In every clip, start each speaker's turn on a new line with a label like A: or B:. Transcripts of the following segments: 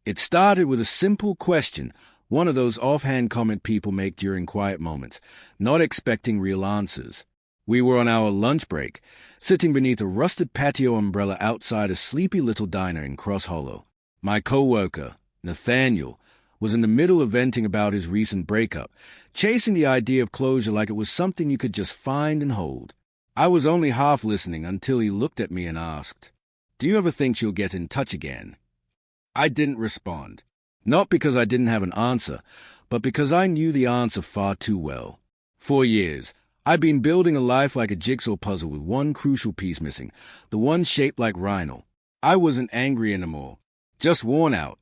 A: It started with a simple question, one of those offhand comment people make during quiet moments, not expecting real answers. We were on our lunch break, sitting beneath a rusted patio umbrella outside a sleepy little diner in Cross Hollow. My co-worker, Nathaniel, was in the middle of venting about his recent breakup, chasing the idea of closure like it was something you could just find and hold. I was only half listening until he looked at me and asked, "Do you ever think she'll get in touch again?" I didn't respond. Not because I didn't have an answer, but because I knew the answer far too well. For years, I'd been building a life like a jigsaw puzzle with one crucial piece missing, the one shaped like Rhino. I wasn't angry anymore, just worn out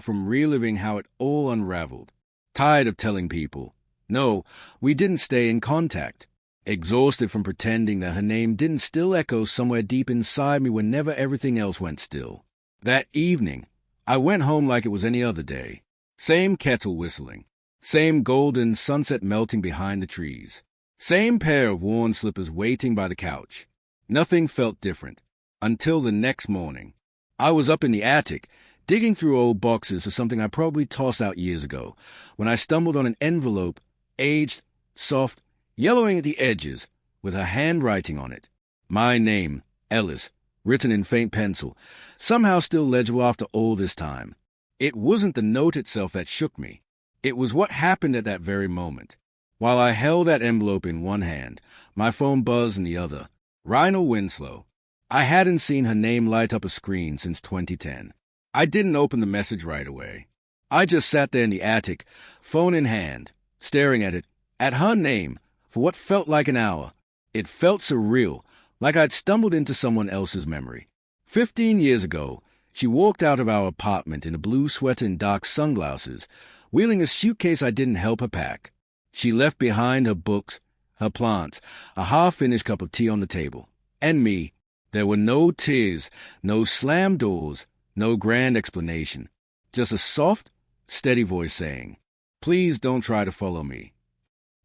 A: from reliving how it all unraveled. Tired of telling people, no, we didn't stay in contact. Exhausted from pretending that her name didn't still echo somewhere deep inside me whenever everything else went still. That evening, I went home like it was any other day. Same kettle whistling, same golden sunset melting behind the trees, same pair of worn slippers waiting by the couch. Nothing felt different, until the next morning. I was up in the attic, digging through old boxes for something I probably tossed out years ago, when I stumbled on an envelope, aged, soft, yellowing at the edges, with her handwriting on it. My name, Ellis, written in faint pencil, somehow still legible after all this time. It wasn't the note itself that shook me. It was what happened at that very moment. While I held that envelope in one hand, my phone buzzed in the other. Rhino Winslow. I hadn't seen her name light up a screen since 2010. I didn't open the message right away. I just sat there in the attic, phone in hand, staring at it, at her name, for what felt like an hour. It felt surreal, like I'd stumbled into someone else's memory. 15 years ago, she walked out of our apartment in a blue sweater and dark sunglasses, wheeling a suitcase I didn't help her pack. She left behind her books, her plants, a half-finished cup of tea on the table. And me. There were no tears, no slammed doors, no grand explanation. Just a soft, steady voice saying, "Please don't try to follow me."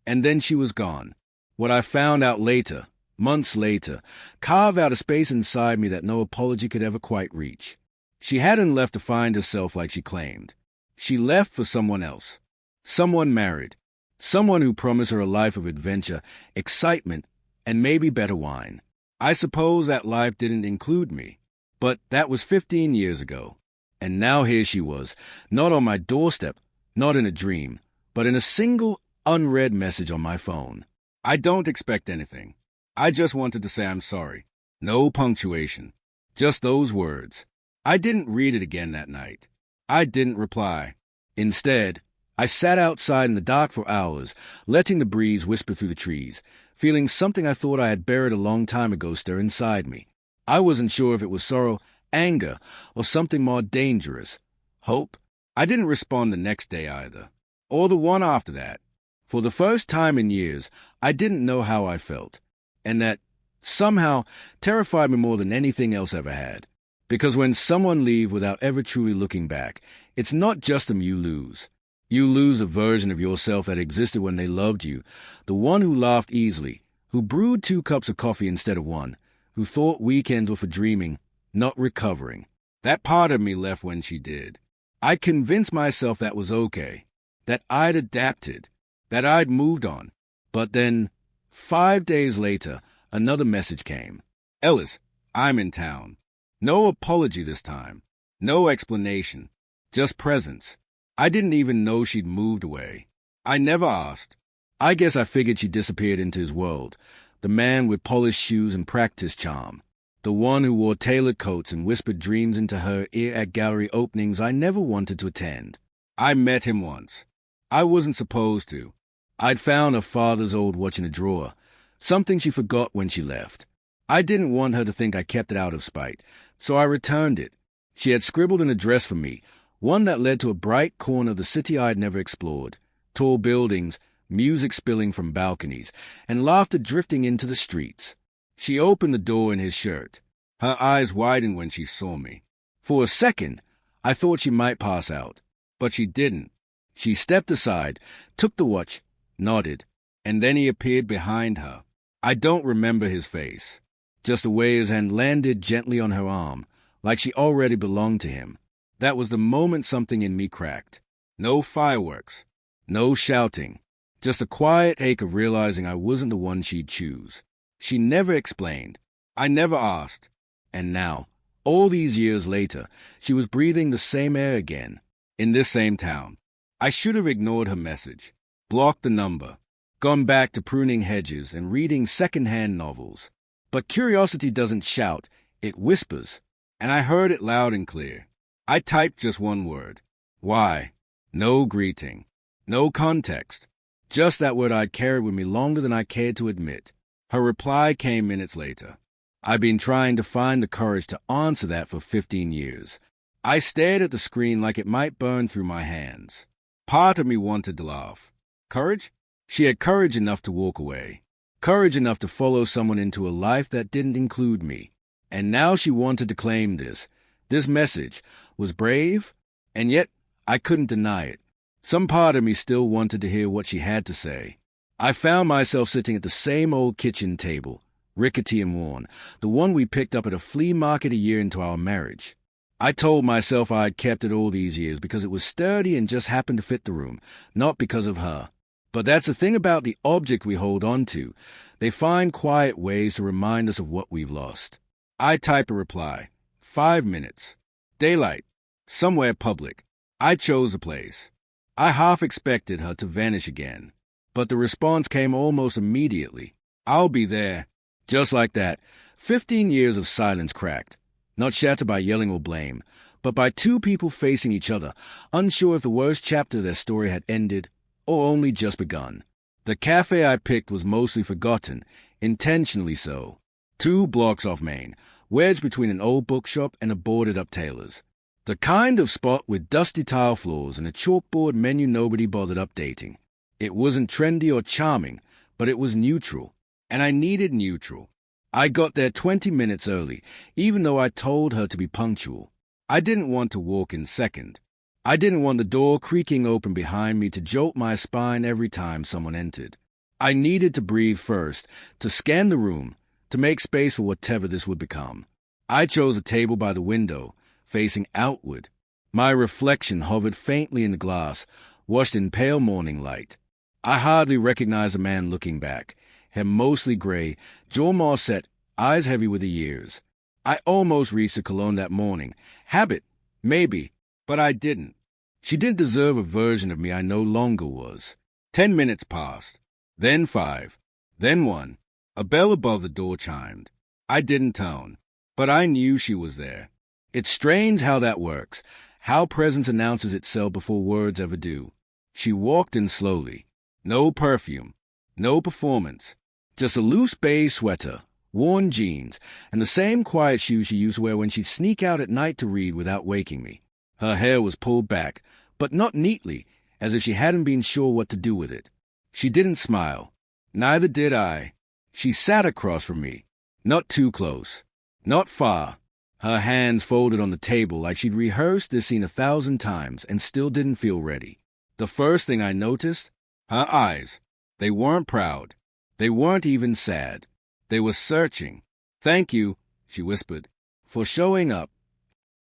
A: And then she was gone. What I found out later, months later, carved out a space inside me that no apology could ever quite reach. She hadn't left to find herself like she claimed. She left for someone else. Someone married. Someone who promised her a life of adventure, excitement, and maybe better wine. I suppose that life didn't include me. But that was 15 years ago. And now here she was, not on my doorstep, not in a dream, but in a single unread message on my phone. I don't expect anything. I just wanted to say I'm sorry. No punctuation. Just those words. I didn't read it again that night. I didn't reply. Instead, I sat outside in the dark for hours, letting the breeze whisper through the trees, feeling something I thought I had buried a long time ago stir inside me. I wasn't sure if it was sorrow, anger, or something more dangerous. Hope? I didn't respond the next day either, or the one after that. For the first time in years, I didn't know how I felt, and that somehow terrified me more than anything else ever had. Because when someone leaves without ever truly looking back, it's not just them you lose. You lose a version of yourself that existed when they loved you, the one who laughed easily, who brewed 2 cups of coffee instead of 1, who thought weekends were for dreaming, not recovering. That part of me left when she did. I convinced myself that was okay, that I'd adapted, that I'd moved on. But then, 5 days later, another message came. "Ellis, I'm in town." No apology this time. No explanation. Just presence. I didn't even know she'd moved away. I never asked. I guess I figured she disappeared into his world, the man with polished shoes and practice charm, the one who wore tailored coats and whispered dreams into her ear at gallery openings I never wanted to attend. I met him once. I wasn't supposed to. I'd found her father's old watch in a drawer, something she forgot when she left. I didn't want her to think I kept it out of spite, so I returned it. She had scribbled an address for me, one that led to a bright corner of the city I'd never explored. Tall buildings, music spilling from balconies, and laughter drifting into the streets. She opened the door in his shirt. Her eyes widened when she saw me. For a second, I thought she might pass out, but she didn't. She stepped aside, took the watch, nodded, and then he appeared behind her. I don't remember his face, just the way his hand landed gently on her arm, like she already belonged to him. That was the moment something in me cracked. No fireworks, no shouting, just a quiet ache of realizing I wasn't the one she'd choose. She never explained. I never asked. And now, all these years later, she was breathing the same air again, in this same town. I should have ignored her message, blocked the number, gone back to pruning hedges and reading second-hand novels. But curiosity doesn't shout, it whispers, and I heard it loud and clear. I typed just one word. Why? No greeting. No context. Just that word I'd carried with me longer than I cared to admit. Her reply came minutes later. I've been trying to find the courage to answer that for 15 years. I stared at the screen like it might burn through my hands. Part of me wanted to laugh. Courage? She had courage enough to walk away. Courage enough to follow someone into a life that didn't include me. And now she wanted to claim this. This message was brave, and yet I couldn't deny it. Some part of me still wanted to hear what she had to say. I found myself sitting at the same old kitchen table, rickety and worn, the one we picked up at a flea market a year into our marriage. I told myself I had kept it all these years because it was sturdy and just happened to fit the room, not because of her. But that's the thing about the object we hold on to. They find quiet ways to remind us of what we've lost. I typed a reply. 5 minutes. Daylight. Somewhere public. I chose a place. I half expected her to vanish again. But the response came almost immediately. I'll be there. Just like that, 15 years of silence cracked. Not shattered by yelling or blame, but by two people facing each other, unsure if the worst chapter of their story had ended or only just begun. The cafe I picked was mostly forgotten, intentionally so. 2 blocks off Main, wedged between an old bookshop and a boarded-up tailor's. The kind of spot with dusty tile floors and a chalkboard menu nobody bothered updating. It wasn't trendy or charming, but it was neutral, and I needed neutral. I got there 20 minutes early, even though I told her to be punctual. I didn't want to walk in second. I didn't want the door creaking open behind me to jolt my spine every time someone entered. I needed to breathe first, to scan the room, to make space for whatever this would become. I chose a table by the window, facing outward. My reflection hovered faintly in the glass, washed in pale morning light. I hardly recognized a man looking back, hair mostly gray, jaw more set, eyes heavy with the years. I almost reached the cologne that morning. Habit, maybe, but I didn't. She didn't deserve a version of me I no longer was. 10 minutes passed, then 5, then 1. A bell above the door chimed. I didn't tone, but I knew she was there. It's strange how that works, how presence announces itself before words ever do. She walked in slowly. No perfume, no performance, just a loose beige sweater, worn jeans, and the same quiet shoes she used to wear when she'd sneak out at night to read without waking me. Her hair was pulled back, but not neatly, as if she hadn't been sure what to do with it. She didn't smile. Neither did I. She sat across from me, not too close, not far, her hands folded on the table like she'd rehearsed this scene 1,000 times and still didn't feel ready. The first thing I noticed, her eyes. They weren't proud. They weren't even sad. They were searching. "Thank you," she whispered, "for showing up."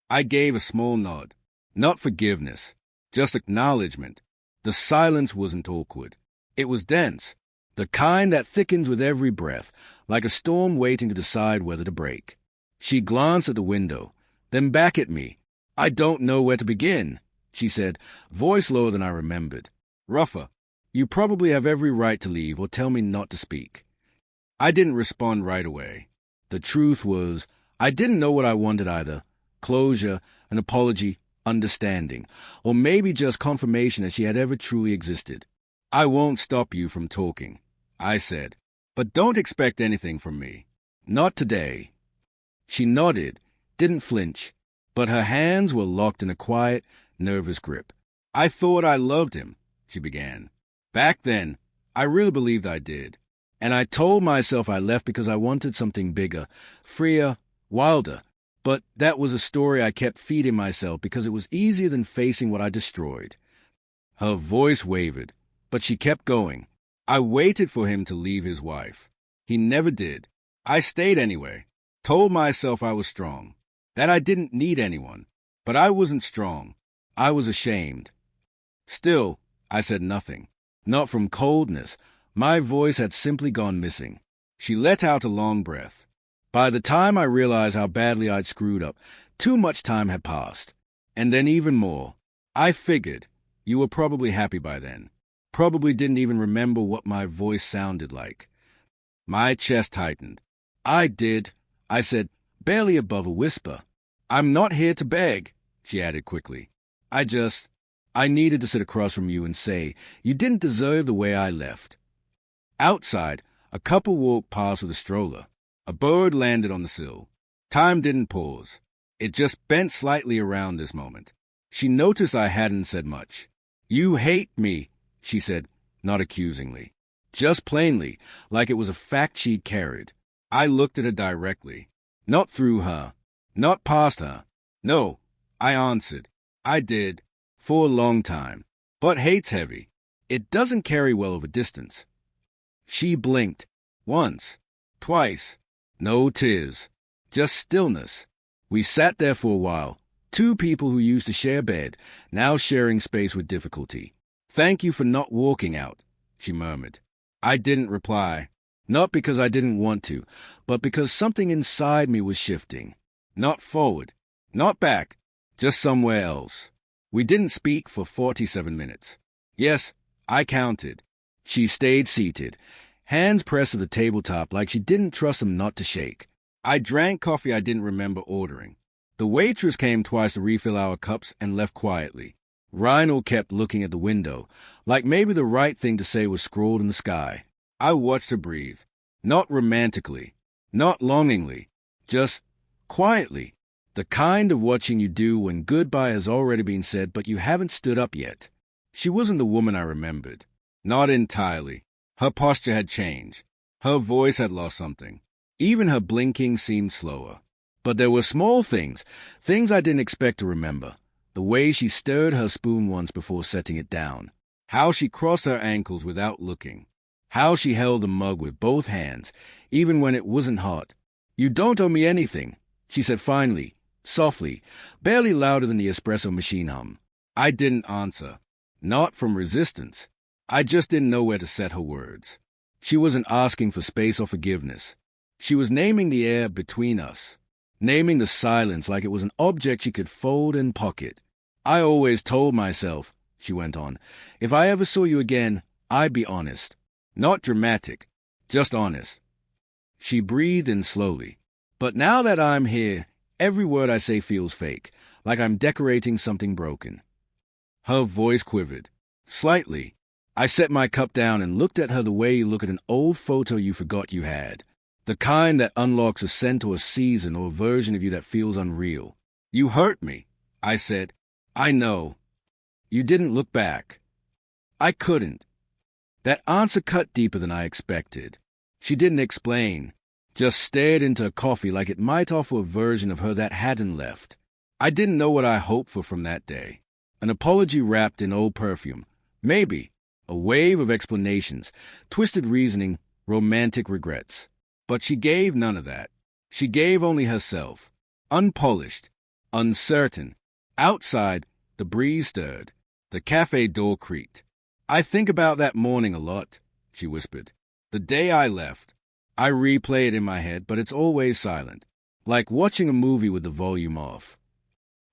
A: I gave a small nod. Not forgiveness, just acknowledgement. The silence wasn't awkward. It was dense, the kind that thickens with every breath, like a storm waiting to decide whether to break. She glanced at the window, then back at me. "I don't know where to begin," she said, voice lower than I remembered. Rougher. "You probably have every right to leave or tell me not to speak." I didn't respond right away. The truth was, I didn't know what I wanted either. Closure, an apology, understanding, or maybe just confirmation that she had ever truly existed. "I won't stop you from talking," I said, "but don't expect anything from me. Not today." She nodded, didn't flinch, but her hands were locked in a quiet, nervous grip. "I thought I loved him," she began. "Back then, I really believed I did. And I told myself I left because I wanted something bigger, freer, wilder. But that was a story I kept feeding myself because it was easier than facing what I destroyed." Her voice wavered, but she kept going. "I waited for him to leave his wife. He never did. I stayed anyway. Told myself I was strong, that I didn't need anyone. But I wasn't strong. I was ashamed. Still, I said nothing. Not from coldness. My voice had simply gone missing. She let out a long breath. By the time I realized how badly I'd screwed up, too much time had passed. And then even more. I figured you were probably happy by then. Probably didn't even remember what my voice sounded like. My chest tightened. I did. I said, barely above a whisper. I'm not here to beg, she added quickly. I needed to sit across from you and say, you didn't deserve the way I left. Outside, a couple walked past with a stroller. A bird landed on the sill. Time didn't pause. It just bent slightly around this moment. She noticed I hadn't said much. You hate me, she said, not accusingly. Just plainly, like it was a fact she'd carried. I looked at her directly. Not through her. Not past her. No, I answered. I did. For a long time. But hate's heavy. It doesn't carry well over distance. She blinked. Once. Twice. No tears. Just stillness. We sat there for a while. Two people who used to share bed, now sharing space with difficulty. Thank you for not walking out, she murmured. I didn't reply. Not because I didn't want to, but because something inside me was shifting. Not forward. Not back. Just somewhere else. We didn't speak for 47 minutes. Yes, I counted. She stayed seated, hands pressed to the tabletop like she didn't trust them not to shake. I drank coffee I didn't remember ordering. The waitress came twice to refill our cups and left quietly. Reinhold kept looking at the window, like maybe the right thing to say was scrawled in the sky. I watched her breathe. Not romantically. Not longingly. Just quietly. The kind of watching you do when goodbye has already been said but you haven't stood up yet. She wasn't the woman I remembered. Not entirely. Her posture had changed. Her voice had lost something. Even her blinking seemed slower. But there were small things I didn't expect to remember. The way she stirred her spoon once before setting it down. How she crossed her ankles without looking. How she held the mug with both hands, even when it wasn't hot. You don't owe me anything, she said finally, softly, barely louder than the espresso machine hum. I didn't answer. Not from resistance. I just didn't know where to set her words. She wasn't asking for space or forgiveness. She was naming the air between us. Naming the silence like it was an object she could fold and pocket. I always told myself, she went on, if I ever saw you again, I'd be honest. Not dramatic, just honest. She breathed in slowly. But now that I'm here, every word I say feels fake, like I'm decorating something broken. Her voice quivered. Slightly. I set my cup down and looked at her the way you look at an old photo you forgot you had. The kind that unlocks a scent or a season or a version of you that feels unreal. You hurt me, I said. I know. You didn't look back. I couldn't. That answer cut deeper than I expected. She didn't explain, just stared into her coffee like it might offer a version of her that hadn't left. I didn't know what I hoped for from that day. An apology wrapped in old perfume. Maybe. A wave of explanations, twisted reasoning, romantic regrets. But she gave none of that. She gave only herself. Unpolished. Uncertain. Outside, the breeze stirred. The cafe door creaked. I think about that morning a lot, she whispered. The day I left. I replay it in my head, but it's always silent. Like watching a movie with the volume off.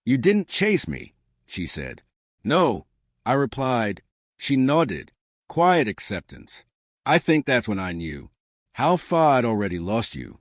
A: You didn't chase me, she said. No, I replied. She nodded. Quiet acceptance. I think that's when I knew. How far I'd already lost you.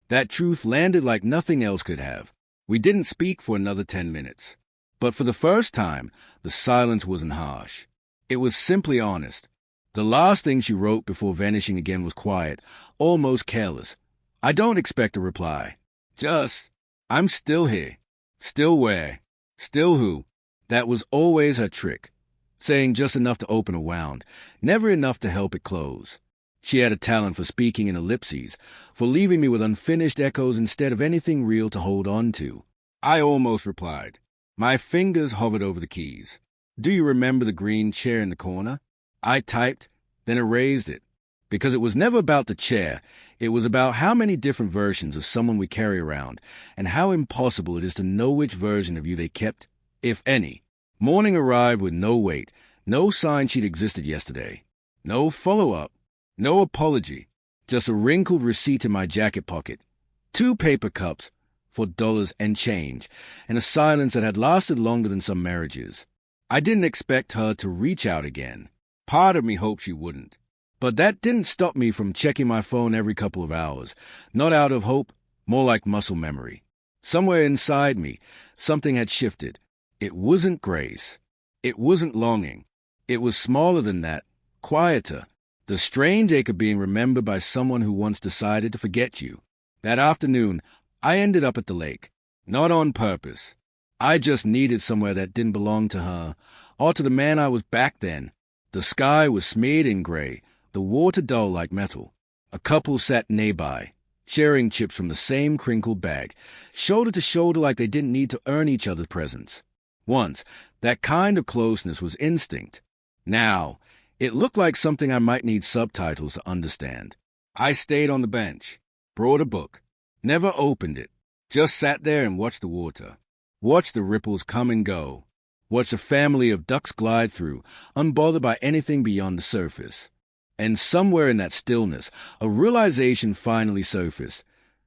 A: That truth landed like nothing else could have. We didn't speak for another 10 minutes. But for the first time, the silence wasn't harsh. It was simply honest. The last thing she wrote before vanishing again was quiet, almost careless. I don't expect a reply. Just, I'm still here. Still where? Still who? That was always her trick. Saying just enough to open a wound, never enough to help it close. She had a talent for speaking in ellipses, for leaving me with unfinished echoes instead of anything real to hold on to. I almost replied. My fingers hovered over the keys. Do you remember the green chair in the corner? I typed, then erased it. Because it was never about the chair. It was about how many different versions of someone we carry around, and how impossible it is to know which version of you they kept, if any. Morning arrived with no wait, no sign she'd existed yesterday. No follow-up, no apology, just a wrinkled receipt in my jacket pocket, 2 paper cups for dollars and change, and a silence that had lasted longer than some marriages. I didn't expect her to reach out again. Part of me hoped she wouldn't. But that didn't stop me from checking my phone every couple of hours, not out of hope, more like muscle memory. Somewhere inside me, something had shifted. It wasn't grace. It wasn't longing. It was smaller than that, quieter. The strange ache of being remembered by someone who once decided to forget you. That afternoon, I ended up at the lake. Not on purpose. I just needed somewhere that didn't belong to her, or to the man I was back then. The sky was smeared in gray, the water dull like metal. A couple sat nearby, sharing chips from the same crinkled bag, shoulder to shoulder like they didn't need to earn each other's presence. Once, that kind of closeness was instinct. Now, it looked like something I might need subtitles to understand. I stayed on the bench, brought a book, never opened it, just sat there and watched the water, watched the ripples come and go, watched a family of ducks glide through, unbothered by anything beyond the surface. And somewhere in that stillness, a realization finally surfaced,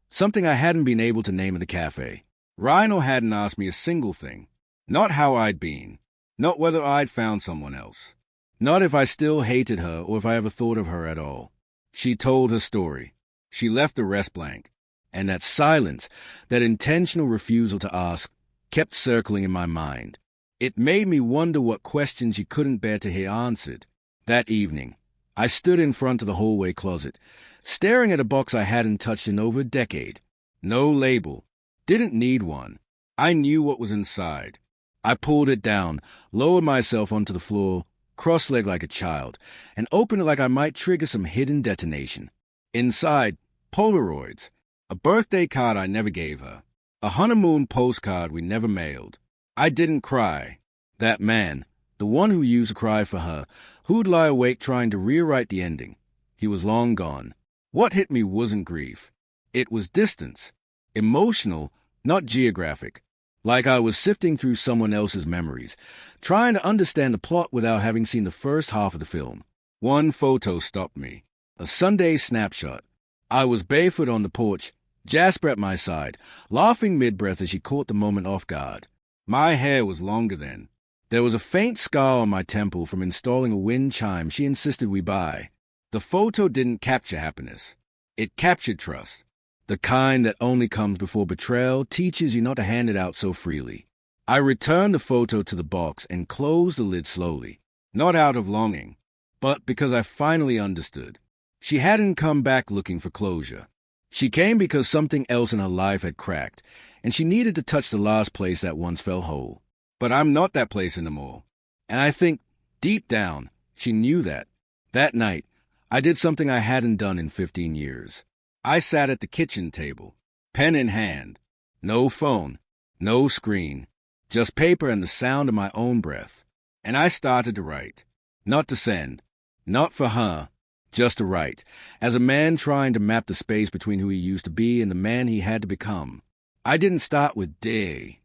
A: something I hadn't been able to name in the cafe. Rhino hadn't asked me a single thing. Not how I'd been, not whether I'd found someone else, not if I still hated her or if I ever thought of her at all. She told her story. She left the rest blank. And that silence, that intentional refusal to ask, kept circling in my mind. It made me wonder what questions she couldn't bear to hear answered. That evening, I stood in front of the hallway closet, staring at a box I hadn't touched in over a decade. No label. Didn't need one. I knew what was inside. I pulled it down, lowered myself onto the floor, cross-legged like a child, and opened it like I might trigger some hidden detonation. Inside, Polaroids. A birthday card I never gave her. A honeymoon postcard we never mailed. I didn't cry. That man, the one who used to cry for her, who'd lie awake trying to rewrite the ending, he was long gone. What hit me wasn't grief. It was distance. Emotional, not geographic. Like I was sifting through someone else's memories, trying to understand the plot without having seen the first half of the film. One photo stopped me. A Sunday snapshot. I was barefoot on the porch, Jasper at my side, laughing mid-breath as she caught the moment off guard. My hair was longer then. There was a faint scar on my temple from installing a wind chime she insisted we buy. The photo didn't capture happiness. It captured trust. The kind that only comes before betrayal teaches you not to hand it out so freely. I returned the photo to the box and closed the lid slowly, not out of longing, but because I finally understood. She hadn't come back looking for closure. She came because something else in her life had cracked, and she needed to touch the last place that once felt whole. But I'm not that place anymore. And I think, deep down, she knew that. That night, I did something I hadn't done in 15 years. I sat at the kitchen table, pen in hand. No phone, no screen, just paper and the sound of my own breath. And I started to write. Not to send, not for her, just to write, as a man trying to map the space between who he used to be and the man he had to become. I didn't start with day.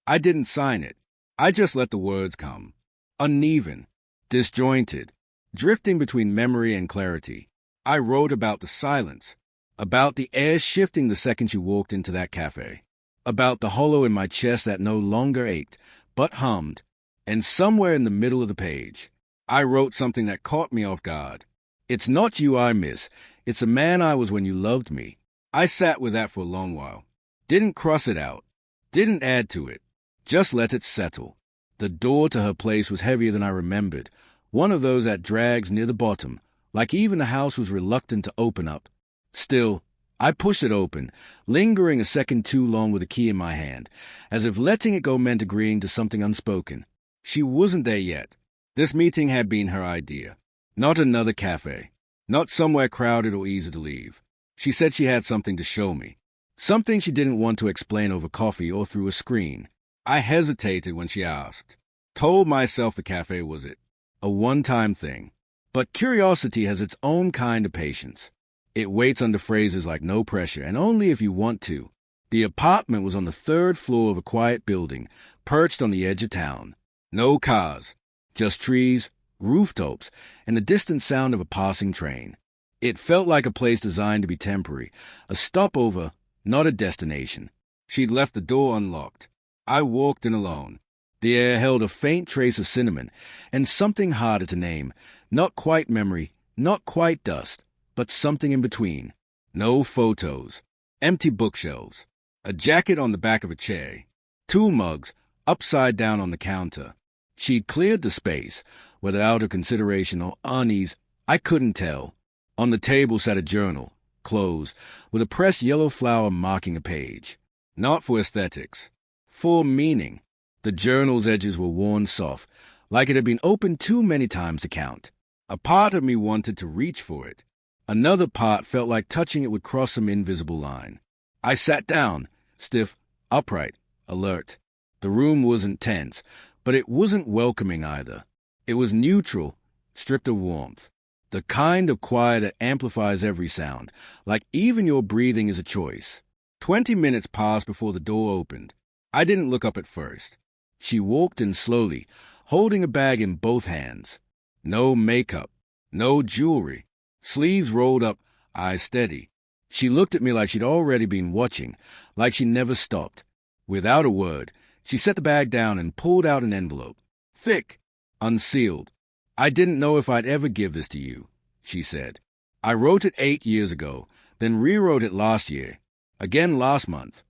A: I didn't sign it. I just let the words come. Uneven, disjointed, drifting between memory and clarity. I wrote about the silence, about the air shifting the second you walked into that cafe, about the hollow in my chest that no longer ached, but hummed, and somewhere in the middle of the page, I wrote something that caught me off guard. It's not you I miss, it's the man I was when you loved me. I sat with that for a long while. Didn't cross it out, didn't add to it, just let it settle. The door to her place was heavier than I remembered, one of those that drags near the bottom, like even the house was reluctant to open up. Still, I pushed it open, lingering a second too long with the key in my hand, as if letting it go meant agreeing to something unspoken. She wasn't there yet. This meeting had been her idea. Not another cafe. Not somewhere crowded or easy to leave. She said she had something to show me. Something she didn't want to explain over coffee or through a screen. I hesitated when she asked. Told myself the cafe was it. A one-time thing. But curiosity has its own kind of patience. It waits under phrases like no pressure and only if you want to. The apartment was on the third floor of a quiet building, perched on the edge of town. No cars, just trees, rooftops, and the distant sound of a passing train. It felt like a place designed to be temporary, a stopover, not a destination. She'd left the door unlocked. I walked in alone. The air held a faint trace of cinnamon, and something harder to name, not quite memory, not quite dust, but something in between. No photos, empty bookshelves, a jacket on the back of a chair, two mugs upside down on the counter. She'd cleared the space, whether out of consideration or unease, I couldn't tell. On the table sat a journal, closed, with a pressed yellow flower marking a page. Not for aesthetics, for meaning. The journal's edges were worn soft, like it had been opened too many times to count. A part of me wanted to reach for it. Another part felt like touching it would cross some invisible line. I sat down, stiff, upright, alert. The room wasn't tense, but it wasn't welcoming either. It was neutral, stripped of warmth. The kind of quiet that amplifies every sound, like even your breathing is a choice. 20 minutes passed before the door opened. I didn't look up at first. She walked in slowly, holding a bag in both hands. No makeup, no jewelry, sleeves rolled up, eyes steady. She looked at me like she'd already been watching, like she never stopped. Without a word, she set the bag down and pulled out an envelope. Thick, unsealed. I didn't know if I'd ever give this to you, she said. I wrote it 8 years ago, then rewrote it last year, again last month.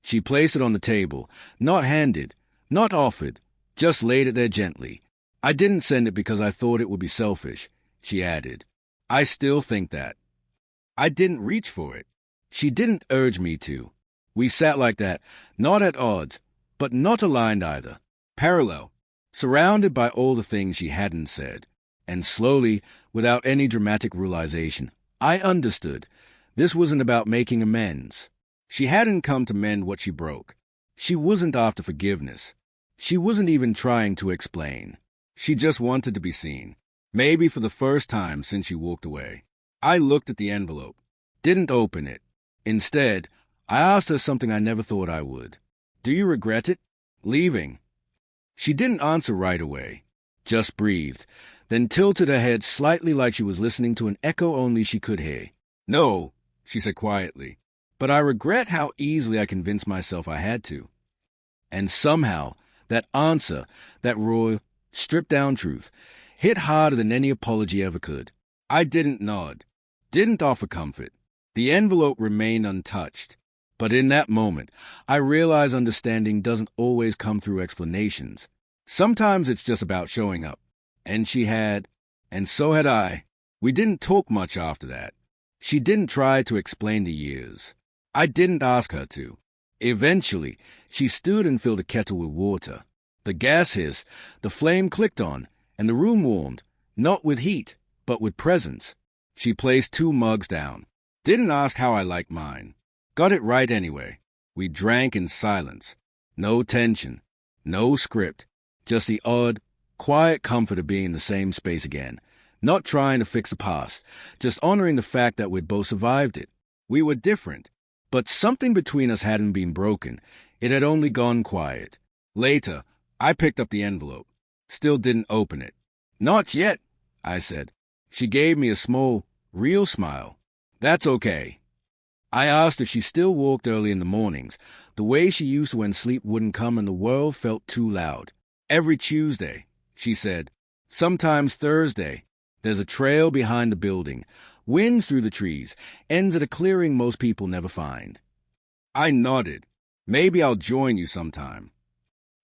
A: She placed it on the table, not handed, not offered, just laid it there gently. I didn't send it because I thought it would be selfish, she added. I still think that. I didn't reach for it. She didn't urge me to. We sat like that, not at odds, but not aligned either. Parallel, surrounded by all the things she hadn't said. And slowly, without any dramatic realization, I understood. This wasn't about making amends. She hadn't come to mend what she broke. She wasn't after forgiveness. She wasn't even trying to explain. She just wanted to be seen, maybe for the first time since she walked away. I looked at the envelope, didn't open it. Instead, I asked her something I never thought I would. Do you regret it? Leaving? She didn't answer right away, just breathed, then tilted her head slightly like she was listening to an echo only she could hear. No, she said quietly, but I regret how easily I convinced myself I had to. And somehow, that answer, that raw, stripped-down truth, hit harder than any apology ever could. I didn't nod, didn't offer comfort. The envelope remained untouched. But in that moment, I realized understanding doesn't always come through explanations. Sometimes it's just about showing up. And she had, and so had I. We didn't talk much after that. She didn't try to explain the years. I didn't ask her to. Eventually, she stood and filled a kettle with water. The gas hissed, the flame clicked on, and the room warmed, not with heat, but with presence. She placed 2 mugs down. Didn't ask how I liked mine. Got it right anyway. We drank in silence. No tension, no script, just the odd, quiet comfort of being in the same space again. Not trying to fix the past, just honoring the fact that we'd both survived it. We were different, but something between us hadn't been broken. It had only gone quiet. Later, I picked up the envelope. Still didn't open it. Not yet, I said. She gave me a small, real smile. That's okay. I asked if she still walked early in the mornings, the way she used to when sleep wouldn't come and the world felt too loud. Every Tuesday, she said. Sometimes Thursday. There's a trail behind the building, winds through the trees, ends at a clearing most people never find. I nodded. Maybe I'll join you sometime.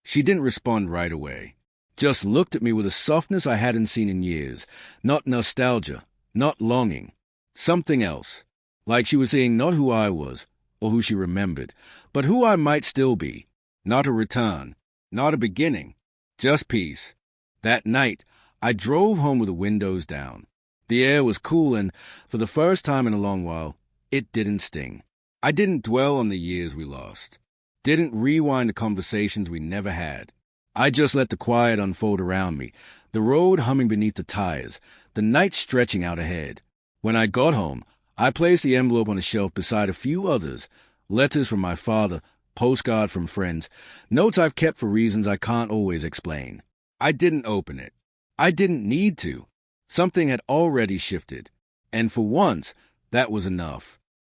A: She didn't respond right away. Just looked at me with a softness I hadn't seen in years. Not nostalgia, not longing. Something else. Like she was seeing not who I was, or who she remembered, but who I might still be. Not a return, not a beginning, just peace. That night, I drove home with the windows down. The air was cool and, for the first time in a long while, it didn't sting. I didn't dwell on the years we lost. Didn't rewind the conversations we never had. I just let the quiet unfold around me, the road humming beneath the tires, the night stretching out ahead. When I got home, I placed the envelope on a shelf beside a few others, letters from my father, postcard from friends, notes I've kept for reasons I can't always explain. I didn't open it. I didn't need to. Something had already shifted. And for once, that was enough.